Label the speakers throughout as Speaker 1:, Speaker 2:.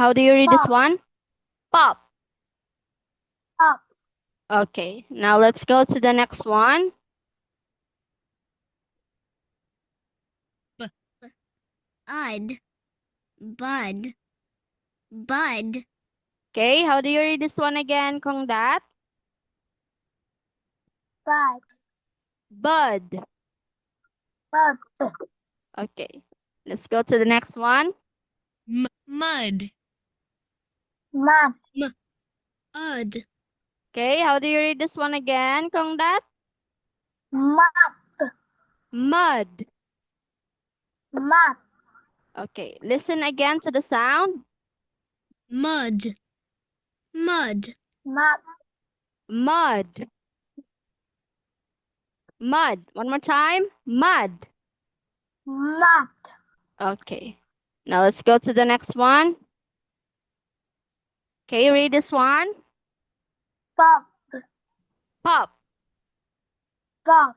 Speaker 1: How do you read this
Speaker 2: Pop.
Speaker 1: one? Pop.
Speaker 2: Pop.
Speaker 1: Okay, now let's go to the next one.
Speaker 2: Bud. Bud. Bud.
Speaker 1: Okay, how do you read this one again, Kong Dat?
Speaker 2: Bud.
Speaker 1: Bud.
Speaker 2: Bud.
Speaker 1: Okay, let's go to the next one.
Speaker 2: Mud. Mud. Mud.
Speaker 1: Okay, how do you read this one again, Kong Dat?
Speaker 2: Mud.
Speaker 1: Mud.
Speaker 2: Mud.
Speaker 1: Okay, listen again to the sound.
Speaker 2: Mud. Mud. Mud.
Speaker 1: Mud. Mud. One more time. Mud.
Speaker 2: Mud.
Speaker 1: Okay, now let's go to the next one. Okay, read this one.
Speaker 2: Pop.
Speaker 1: Pop.
Speaker 2: Pop.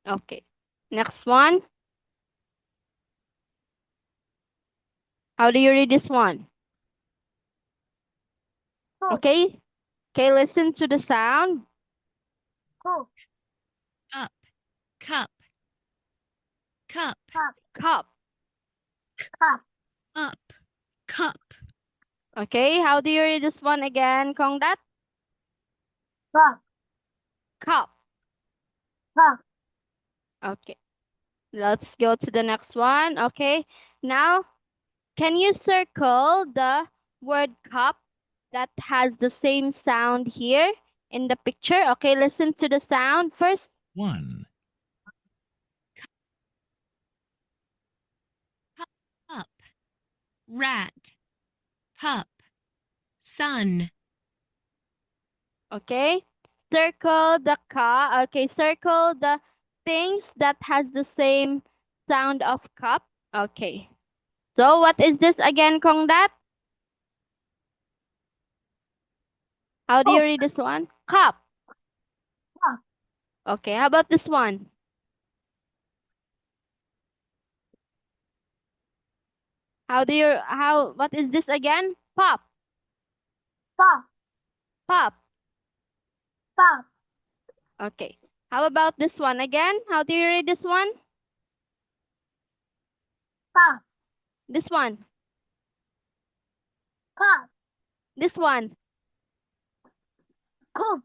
Speaker 1: Okay, next one. How do you read this one?
Speaker 2: Cool.
Speaker 1: Okay, okay, listen to the sound.
Speaker 2: Cool. Up. Cup. Cup. Cup.
Speaker 1: Cup.
Speaker 2: Cup. Up. Cup.
Speaker 1: Okay, how do you read this one again, Kong Dat?
Speaker 2: Cup.
Speaker 1: Cup.
Speaker 2: Cup.
Speaker 1: Okay, let's go to the next one. Okay, now can you circle the word cup that has the same sound here in the picture? Okay, listen to the sound first.
Speaker 3: 1.
Speaker 2: Up. Rat. Pup. Sun.
Speaker 1: Okay, circle the ka. Okay, circle the things that has the same sound of cup. Okay, so what is this again, Kong Dat? How do you read this one? Cup.
Speaker 2: Cup.
Speaker 1: Okay, how about this one? What is this again? Pop.
Speaker 2: Pop.
Speaker 1: Pop.
Speaker 2: Pop.
Speaker 1: Okay, how about this one again? How do you read this one?
Speaker 2: Pop.
Speaker 1: This one.
Speaker 2: Pop.
Speaker 1: This one.
Speaker 2: Coop.